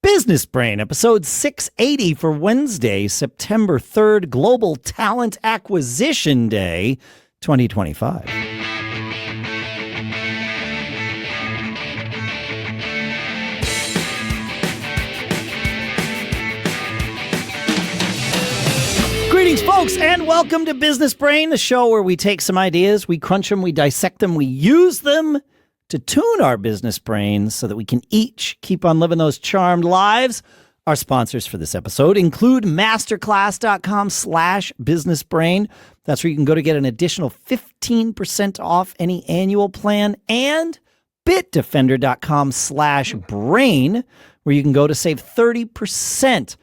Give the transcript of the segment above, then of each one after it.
Business Brain, episode 680 for Wednesday, September 3rd, Global Talent Acquisition Day, 2025. Greetings, folks, and welcome to Business Brain, the show where we take some ideas, we crunch them, we dissect them, we use them to tune our business brains so that we can each keep on living those charmed lives. Our sponsors for this episode include masterclass.com/businessbrain. That's where you can go to get an additional 15% off any annual plan, and bitdefender.com/brain, where you can go to save 30%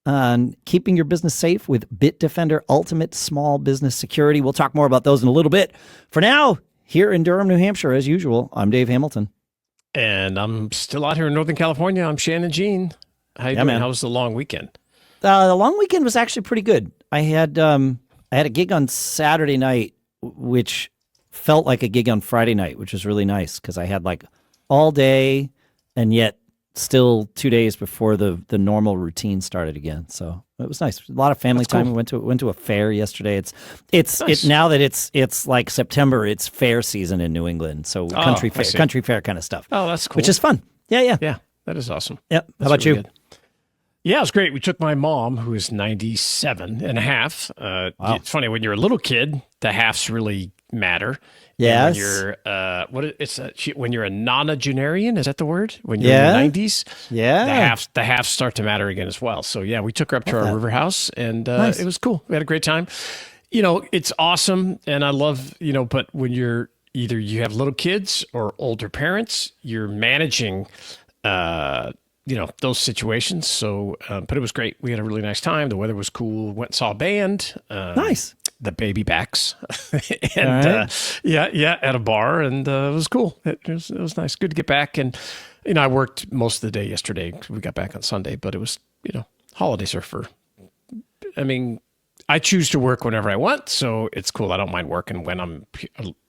on keeping your business safe with Bitdefender Ultimate Small Business Security. We'll talk more about those in a little bit. For now, here in Durham, New Hampshire, as usual, I'm Dave Hamilton. And I'm still out here in Northern California. I'm Shannon Jean. How you doing? Man. How was the long weekend? The long weekend was actually pretty good. I had a gig on Saturday night, which felt like a gig on Friday night, which was really nice because I had like all day and yet still 2 days before the normal routine started again. So it was nice. A lot of family time. Cool. We went to a fair yesterday. It's nice. Now that it's like September, it's fair season in New England. So country fair kind of stuff. Oh, that's cool. Which is fun. Yeah. Yeah, that is awesome. Yep. How about you? Good. Yeah, it was great. We took my mom, who is 97 and a half. Wow. It's funny, when you're a little kid, the halves really matter. Yes. When you're a nonagenarian, is that the word? When you're in the 90s, the halves start to matter again as well. So yeah, we took her up to our river house, and nice. It was cool. We had a great time. It's awesome, and I love But when you have little kids or older parents, you're managing those situations. So, but it was great. We had a really nice time. The weather was cool. Went and saw a band. Nice. The Babybacks. And at a bar, and it was cool. It was nice. Good to get back. And, I worked most of the day yesterday. We got back on Sunday, but it was, holidays are I choose to work whenever I want. So it's cool. I don't mind working when I'm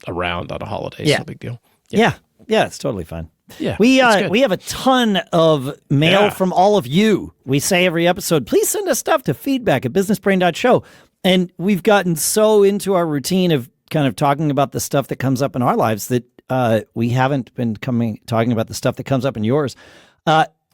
around on a holiday. Yeah. It's no big deal. Yeah. It's totally fine. Yeah, we have a ton of mail from all of you. We say every episode, please send us stuff to feedback@businessbrain.show. And we've gotten so into our routine of kind of talking about the stuff that comes up in our lives that we haven't been talking about the stuff that comes up in yours.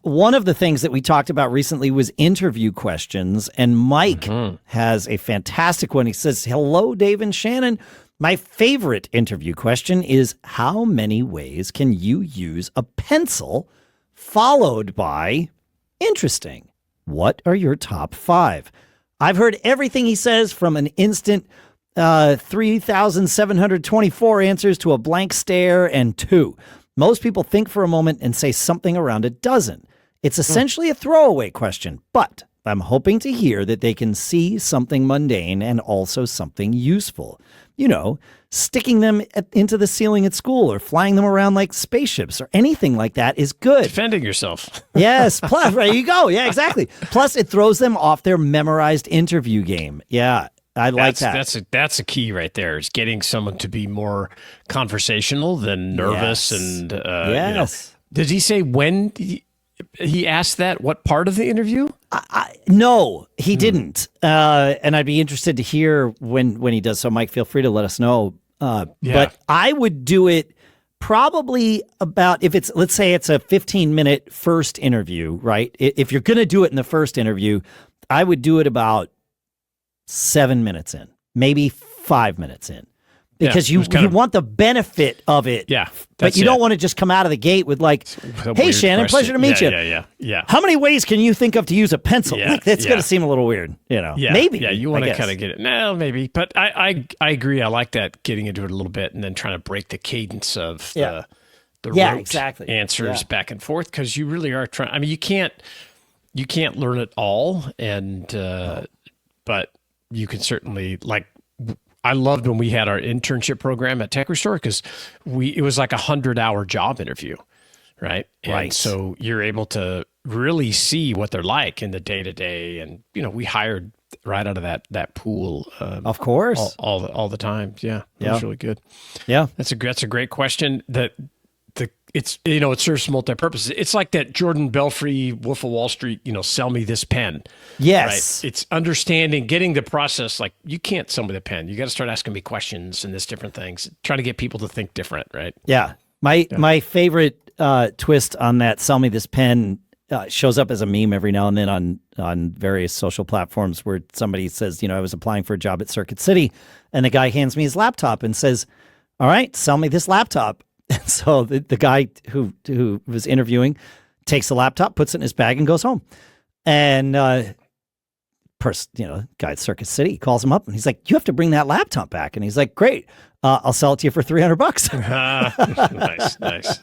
One of the things that we talked about recently was interview questions, and Mike has a fantastic one. He says, "Hello, Dave and Shannon. My favorite interview question is, how many ways can you use a pencil?" Followed by, interesting, what are your top 5? I've heard everything he says, from an instant 3,724 answers to a blank stare and 2. Most people think for a moment and say something around a dozen. It's essentially a throwaway question, but I'm hoping to hear that they can see something mundane and also something useful. Sticking them into the ceiling at school or flying them around like spaceships or anything like that is good. Defending yourself. Yes. Plus, there you go. Yeah, exactly. Plus, it throws them off their memorized interview game. Yeah, I like that. That's a key right there, is getting someone to be more conversational than nervous. Yes. And yes. Did he say when he asked that? What part of the interview? No, he didn't. And I'd be interested to hear when he does. So, Mike, feel free to let us know. But I would do it probably about, let's say it's a 15-minute first interview, right? If you're going to do it in the first interview, I would do it about 7 minutes in, maybe 5 minutes in. Because you want the benefit of it. Yeah. But you don't want to just come out of the gate with like, "Hey, Shannon, pleasure to meet you. Yeah. How many ways can you think of to use a pencil?" Like, that's going to seem a little weird, Yeah. Maybe. Yeah, you want to kind of get it. No, maybe. But I agree. I like that, getting into it a little bit and then trying to break the cadence of the rote answers back and forth, because you really are trying. I mean, you can't learn it all, and but you can certainly, like, I loved when we had our internship program at Tech Restore, because it was like 100-hour job interview, right? And so you're able to really see what they're like in the day-to-day. And, we hired right out of that pool. Of course. All the time. Yeah. That was really good. Yeah. That's a great question. The it's it serves multi-purpose. It's like that Jordan Belfry, Wolf of Wall Street, sell me this pen. Yes. Right? It's understanding, getting the process. Like, you can't sell me the pen. You got to start asking me questions and this different things. Trying to get people to think different, right? Yeah. My favorite twist on that sell me this pen shows up as a meme every now and then on various social platforms where somebody says, I was applying for a job at Circuit City, and the guy hands me his laptop and says, all right, sell me this laptop. And so the guy who was interviewing takes the laptop, puts it in his bag, and goes home. And guy at Circuit City calls him up, and he's like, you have to bring that laptop back. And he's like, great. I'll sell it to you for $300. Nice.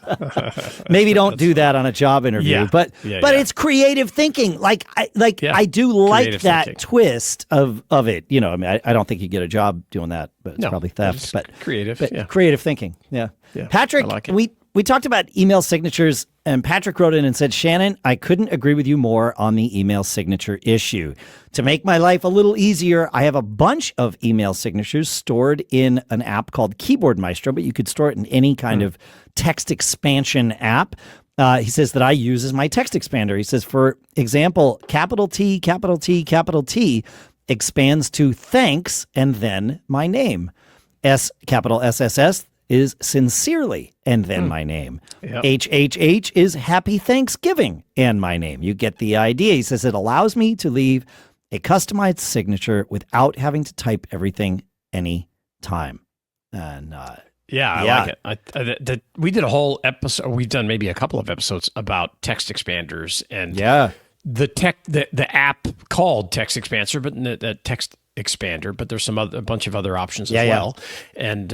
Maybe don't do that on a job interview, but it's creative thinking. I do like that thinking. Twist of it. I don't think you get a job doing that, but it's probably theft. But creative, creative thinking. Yeah. Patrick, I like it. We talked about email signatures, and Patrick wrote in and said, Shannon, I couldn't agree with you more on the email signature issue. To make my life a little easier, I have a bunch of email signatures stored in an app called Keyboard Maestro, but you could store it in any kind of text expansion app. He says that I use as my text expander. He says, for example, capital T, capital T, capital T expands to thanks and then my name. Capital SSS is sincerely and then my name. Yep. HHH is happy Thanksgiving and my name. You get the idea. He says it allows me to leave a customized signature without having to type everything any time. And I like it. We did a whole episode. We've done maybe a couple of episodes about text expanders and the app called TextExpander, but the text expander, but there's a bunch of other options as well. And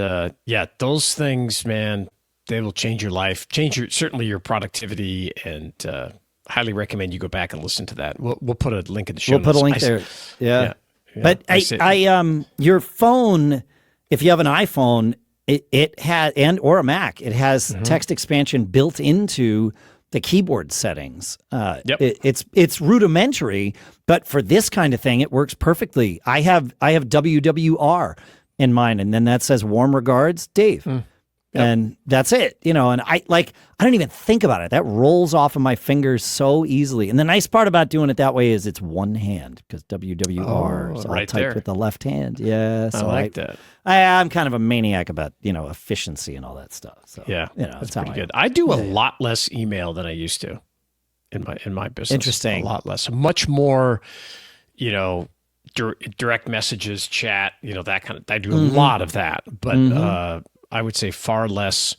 those things, man, they will change your life, certainly your productivity, and highly recommend you go back and listen to that. We'll put a link in the show notes. We'll put a link there. Yeah. But your phone, if you have an iPhone, it has, or a Mac, it has text expansion built into the keyboard settings. It's rudimentary, but for this kind of thing, it works perfectly. I have WWR in mine, and then that says warm regards, Dave. And that's it, and I don't even think about it. That rolls off of my fingers so easily. And the nice part about doing it that way is it's one hand, because WWR is all typed there with the left hand. Yeah, so I like that. I'm kind of a maniac about efficiency and all that stuff. So that's pretty good. I do a lot less email than I used to in my business. Interesting. A lot less. Much more, direct messages, chat, that kind of. I do a lot of that, but I would say far less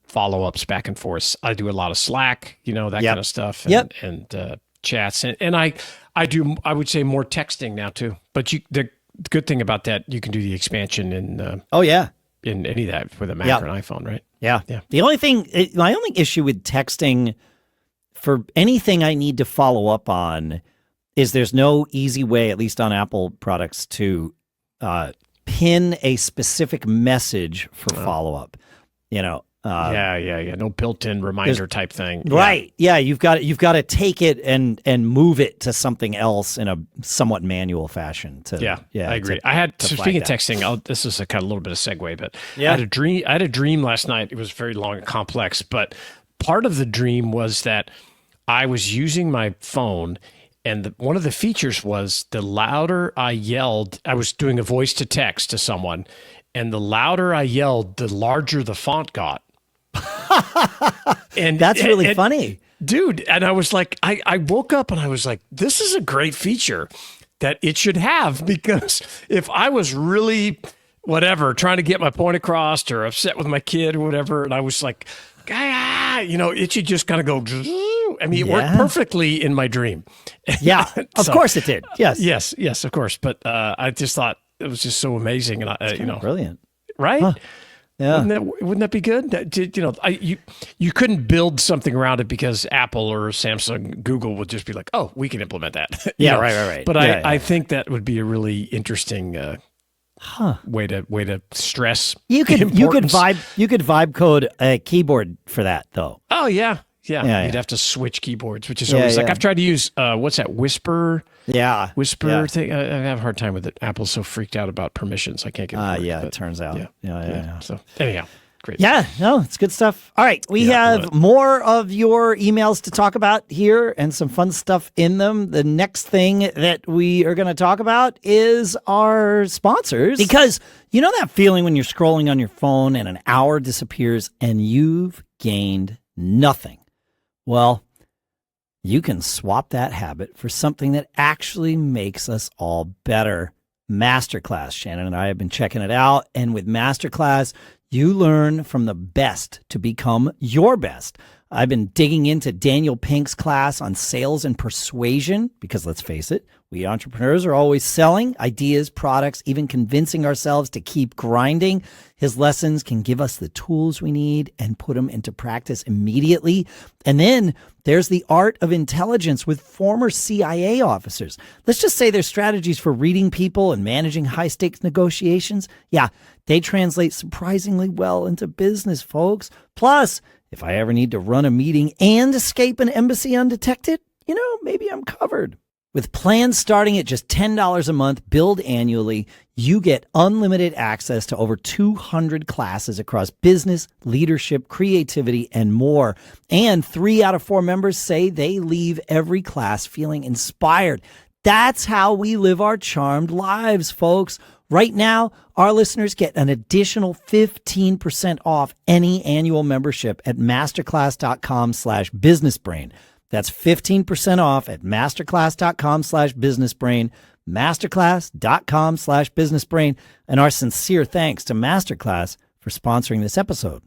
follow-ups back and forth. I do a lot of Slack, that kind of stuff, and chats, and I would say more texting now too. But the good thing about that, you can do the expansion in in any of that with a Mac or an iPhone, right? Yeah. My only issue with texting for anything I need to follow up on is there's no easy way, at least on Apple products, to pin a specific message for follow-up. No built-in reminder type thing. Right. Yeah, you've got to take it and move it to something else in a somewhat manual fashion. I agree. Speaking of texting, this is a kind of little bit of segue, but I had a dream last night. It was very long and complex, but part of the dream was that I was using my phone, and one of the features was the louder I yelled, I was doing a voice to text to someone, and the louder I yelled, the larger the font got. And that's really funny. Dude, and I was like, I woke up and I was like, this is a great feature that it should have, because if I was really trying to get my point across or upset with my kid or whatever, and I was like, it should just kind of go. I mean, it worked perfectly in my dream. Yeah, of course it did. Yes, yes, of course. But I just thought it was just so amazing, and brilliant, right? Huh. Yeah, wouldn't that be good? You couldn't build something around it because Apple or Samsung, Google would just be like, oh, we can implement that. Right. But I think that would be a really interesting way to stress. You could vibe code a keyboard for that though. Oh yeah. You'd have to switch keyboards, which is always like, I've tried to use what's that, Whisper? Whisper thing. I have a hard time with it. Apple's so freaked out about permissions. I can't get it. It turns out. So anyhow, Great. Yeah, no, it's good stuff. All right, we have more of your emails to talk about here and some fun stuff in them. The next thing that we are going to talk about is our sponsors. Because you know that feeling when you're scrolling on your phone and an hour disappears and you've gained nothing? Well, you can swap that habit for something that actually makes us all better. MasterClass. Shannon and I have been checking it out, and with MasterClass, you learn from the best to become your best. I've been digging into Daniel Pink's class on sales and persuasion because, let's face it, we entrepreneurs are always selling ideas, products, even convincing ourselves to keep grinding. His lessons can give us the tools we need and put them into practice immediately. And then there's the art of intelligence with former CIA officers. Let's just say there's strategies for reading people and managing high-stakes negotiations. Yeah, they translate surprisingly well into business, folks. Plus, if I ever need to run a meeting and escape an embassy undetected, maybe I'm covered. With plans starting at just $10 a month, billed annually, you get unlimited access to over 200 classes across business, leadership, creativity, and more. And 3 out of 4 members say they leave every class feeling inspired. That's how we live our charmed lives, folks. Right now, our listeners get an additional 15% off any annual membership at masterclass.com/businessbrain. That's 15% off at masterclass.com/businessbrain, masterclass.com/businessbrain, and our sincere thanks to Masterclass for sponsoring this episode.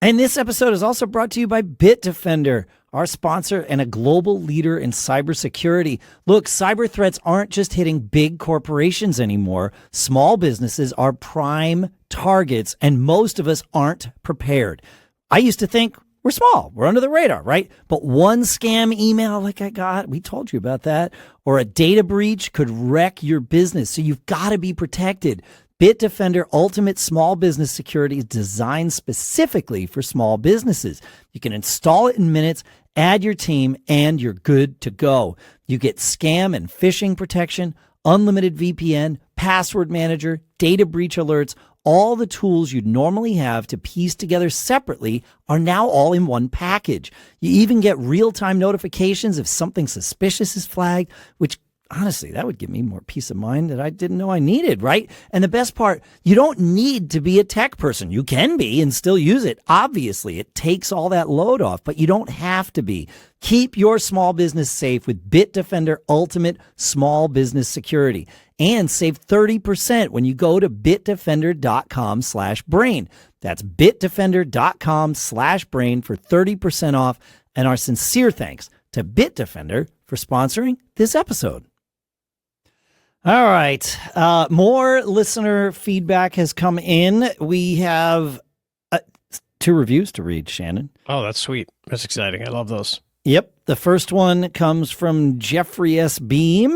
And this episode is also brought to you by Bitdefender, our sponsor and a global leader in cybersecurity. Look, cyber threats aren't just hitting big corporations anymore. Small businesses are prime targets, and most of us aren't prepared. I used to think, we're small, we're under the radar, right? But one scam email like I got, we told you about that, or a data breach could wreck your business. So you've got to be protected. Bitdefender Ultimate Small Business Security is designed specifically for small businesses. You can install it in minutes, add your team, and you're good to go. You get scam and phishing protection, unlimited VPN, password manager, data breach alerts. All the tools you'd normally have to piece together separately are now all in one package. You even get real-time notifications if something suspicious is flagged, which honestly, that would give me more peace of mind that I didn't know I needed, right? And the best part, you don't need to be a tech person. You can be and still use it. Obviously, it takes all that load off, but you don't have to be. Keep your small business safe with Bitdefender Ultimate Small Business Security and save 30% when you go to bitdefender.com/brain. That's bitdefender.com/brain for 30% off, and our sincere thanks to Bitdefender for sponsoring this episode. All right. More listener feedback has come in. We have 2 reviews to read, Shannon. Oh, that's sweet. That's exciting. I love those. Yep. The first one comes from Jeffrey S. Beam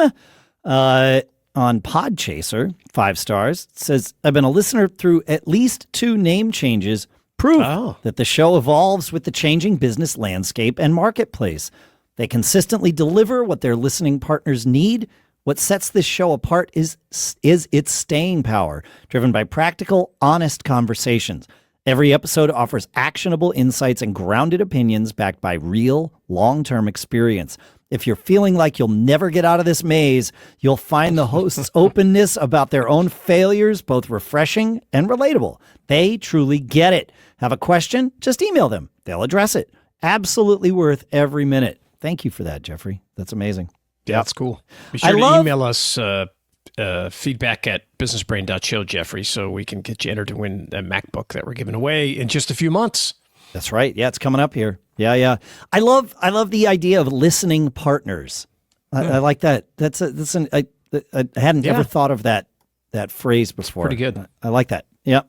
on Podchaser, 5 stars. It says, I've been a listener through at least 2 name changes. Proof that the show evolves with the changing business landscape and marketplace. They consistently deliver what their listening partners need. What sets this show apart is its staying power, driven by practical, honest conversations. Every episode offers actionable insights and grounded opinions backed by real, long-term experience. If you're feeling like you'll never get out of this maze, you'll find the hosts' openness about their own failures both refreshing and relatable. They truly get it. Have a question? Just email them. They'll address it. Absolutely worth every minute. Thank you for that, Jeffrey. That's amazing. Yeah, that's cool. Be sure to email us feedback at businessbrain.show, Jeffrey, so we can get you entered to win a MacBook that we're giving away in just a few months. That's right. Yeah, it's coming up here. Yeah. I love the idea of listening partners. I like that. I hadn't ever thought of that phrase before. It's pretty good. I like that. Yeah.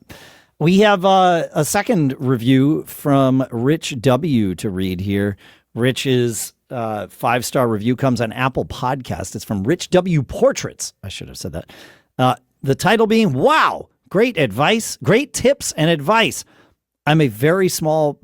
We have a second review from Rich W. to read here. Rich's 5-star review comes on Apple Podcast. It's from Rich W. Portraits. I should have said that. The title being, wow, great advice, great tips and advice. I'm a very small,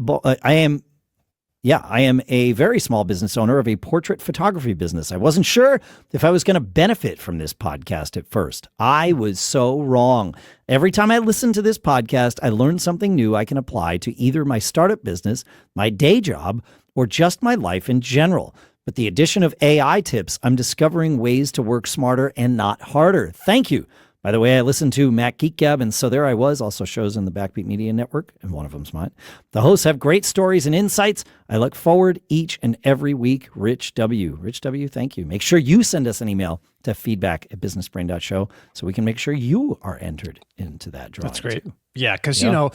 Yeah, I am a very small business owner of a portrait photography business. I wasn't sure if I was going to benefit from this podcast at first. I was so wrong. Every time I listen to this podcast, I learn something new I can apply to either my startup business, my day job, or just my life in general. With the addition of AI tips, I'm discovering ways to work smarter and not harder. Thank you. By the way, I listened to Mac Geek Gab and So There I Was, also shows in the Backbeat Media Network, and one of them's mine. The hosts have great stories and insights. I look forward each and every week. Rich W. Rich W, thank you. Make sure you send us an email to feedback@businessbrain.show so we can make sure you are entered into that drawing. That's great. Too. Yeah, because, you know,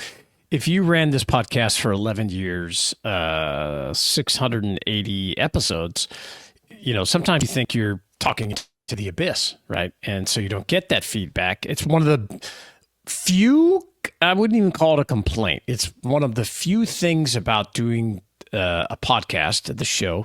if you ran this podcast for 11 years, 680 episodes, you know, sometimes you think you're talking to the abyss, right? And so you don't get that feedback. It's one of the few, I wouldn't even call it a complaint. It's one of the few things about doing a podcast, the show,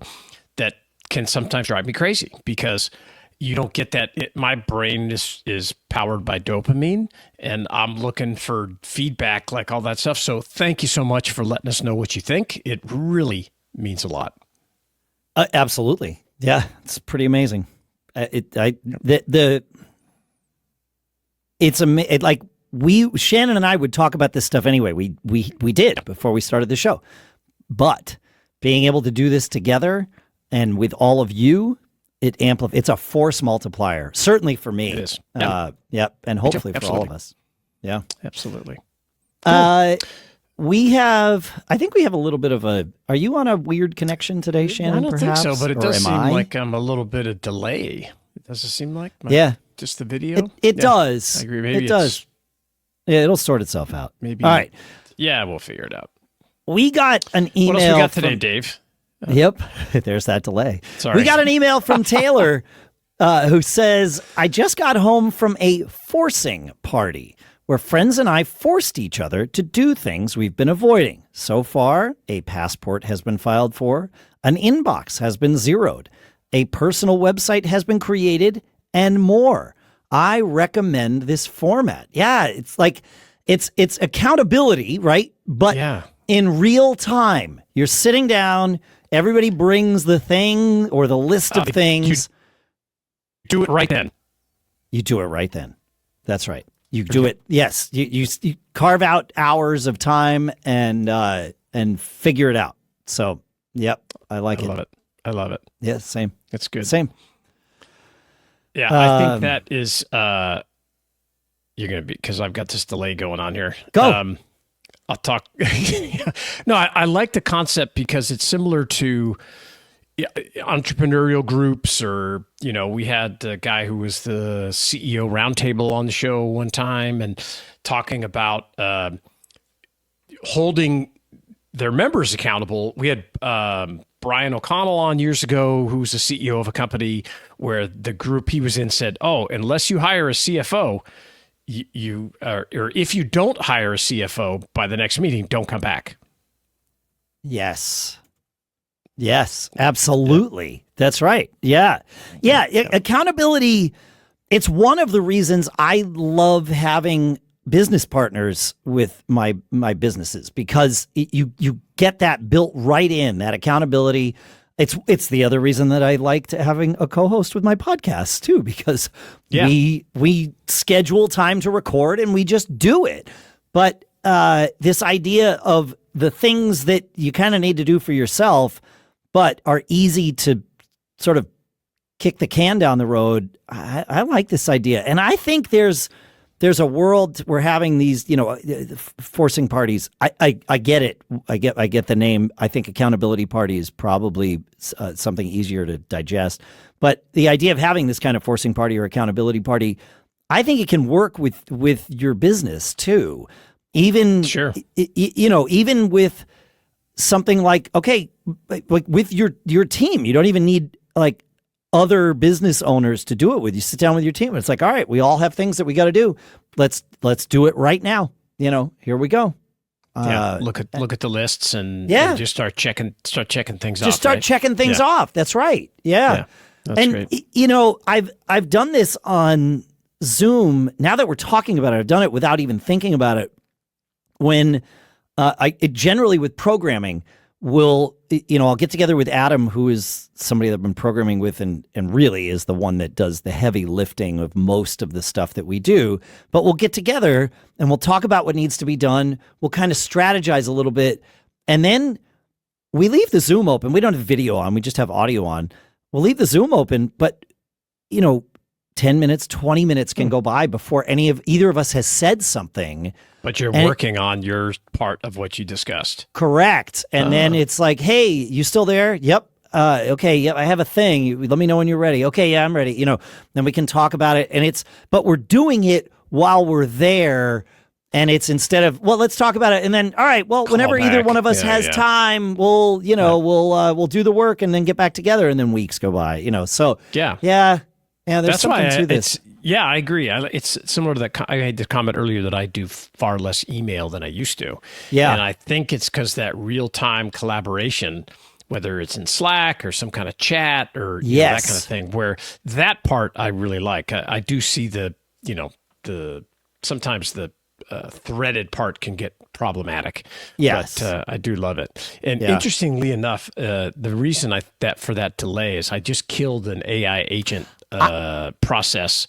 that can sometimes drive me crazy because you don't get that. My brain is powered by dopamine, and I'm looking for feedback, like all that stuff. So thank you so much for letting us know what you think. It really means a lot. Absolutely. Yeah, it's pretty amazing. Shannon and I would talk about this stuff anyway. We did before we started the show, but being able to do this together and with all of you, it's a force multiplier. Certainly for me. It is. Yep. And hopefully for all of us. Yeah, absolutely. Cool. I think we have a little bit of are you on a weird connection today, Shannon? I don't perhaps? think so, but it does seem like I'm a little bit of delay. Does it seem like? Just the video? It does. I agree. Maybe it does. Yeah, it'll sort itself out. Maybe. All right. Yeah, we'll figure it out. We got an email. What else we got today, Dave? Yep. There's that delay. Sorry. We got an email from Taylor who says, I just got home from a forcing party where friends and I forced each other to do things we've been avoiding. So far, a passport has been filed for, an inbox has been zeroed, a personal website has been created, and more. I recommend this format. Yeah, it's like it's accountability, right? But in real time, you're sitting down, everybody brings the thing or the list of things. You do it right then. You do it right then. That's right. You do it. Yes. You carve out hours of time and figure it out. So, yep. I love it. I love it. Yeah, same. It's good. Same. Yeah, I think that is, you're going to be, because I've got this delay going on here. Go. I'll talk. No, I like the concept because it's similar to entrepreneurial groups, or, you know, we had a guy who was the CEO Roundtable on the show one time and talking about holding their members accountable. We had Bryan O'Connell on years ago, who was the CEO of a company where the group he was in said, oh, unless you hire a CFO, or if you don't hire a CFO by the next meeting, don't come back. Yes, absolutely. That's right. Yeah. Accountability. It's one of the reasons I love having business partners with my businesses, because you get that built right in, that accountability. It's the other reason that I liked having a co-host with my podcast too, because we schedule time to record and we just do it. But this idea of the things that you kind of need to do for yourself, but are easy to sort of kick the can down the road, I like this idea. And I think there's a world we're having these, you know, forcing parties. I get it. I get the name. I think accountability party is probably something easier to digest. But the idea of having this kind of forcing party or accountability party, I think it can work with your business too. Even you know, even with something like, okay, like with your team, you don't even need like other business owners to do it with. You sit down with your team and it's like, all right, we all have things that we got to do. Let's do it right now. You know, here we go. Look at the lists and just start checking things off. Just start checking things off. That's right. Yeah. That's great. You know, I've done this on Zoom. Now that we're talking about it, I've done it without even thinking about it. When generally with programming, I'll get together with Adam, who is somebody that I've been programming with and really is the one that does the heavy lifting of most of the stuff that we do. But we'll get together and we'll talk about what needs to be done. We'll kind of strategize a little bit. And then we leave the Zoom open. We don't have video on. We just have audio on. We'll leave the Zoom open, but 10 minutes, 20 minutes can go by before either of us has said something. But you're working on your part of what you discussed. Correct. And then it's like, hey, you still there? Yep. Okay. Yep. I have a thing. Let me know when you're ready. Okay. Yeah, I'm ready. Then we can talk about it. But we're doing it while we're there. And it's instead of, well, let's talk about it. And then, all right, well, whenever either one of us has time, we'll do the work and then get back together. And then weeks go by, so. Yeah. Yeah, there's something to this. Yeah, I agree. It's similar to that. I had the comment earlier that I do far less email than I used to. Yeah. And I think it's because that real-time collaboration, whether it's in Slack or some kind of chat or that kind of thing, where that part I really like. I do see sometimes the threaded part can get problematic. Yes. But I do love it. And interestingly enough, the reason for that delay is I just killed an AI agent process.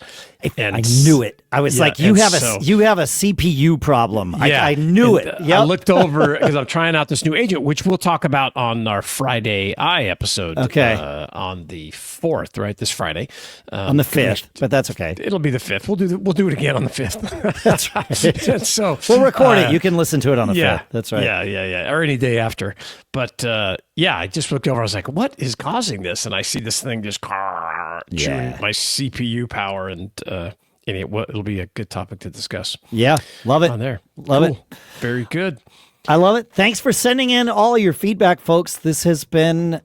And I knew it. I was like, you have a CPU problem. I knew it. Yep. I looked over because I'm trying out this new agent, which we'll talk about on our Friday episode. Okay. On the 4th, right? This Friday. On the 5th, but that's okay. It'll be the 5th. We'll do it again on the 5th. That's right. So we'll record it. You can listen to it on the 5th. That's right. Yeah. Or any day after. But I just looked over. I was like, what is causing this? And I see this thing just chewing my CPU power, and it'll be a good topic to discuss. Yeah, love it. On there. Love it. Very good. I love it. Thanks for sending in all of your feedback, folks. This has been,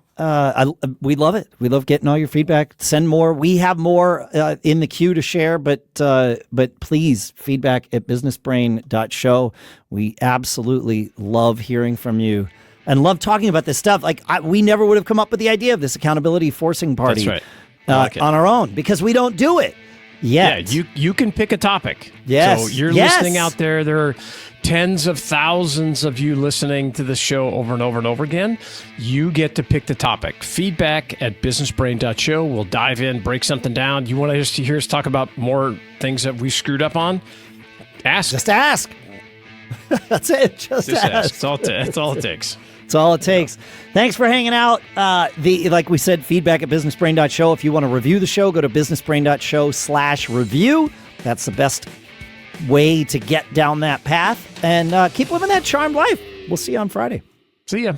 we love it. We love getting all your feedback. Send more. We have more in the queue to share, but please, feedback@businessbrain.show. We absolutely love hearing from you and love talking about this stuff. Like we never would have come up with the idea of this accountability forcing party. That's right. On our own, because we don't do it yet. Yeah, you can pick a topic. Yes. So you're listening out there. There are tens of thousands of you listening to this show over and over and over again. You get to pick the topic. Feedback@businessbrain.show. We'll dive in, break something down. You want to just hear us talk about more things that we screwed up on? Ask. Just ask. That's it. Just ask. That's all it takes. That's all it takes. Thanks for hanging out. Like we said, feedback@businessbrain.show. If you want to review the show, go to businessbrain.show/review. That's the best way to get down that path. And keep living that charmed life. We'll see you on Friday. See ya.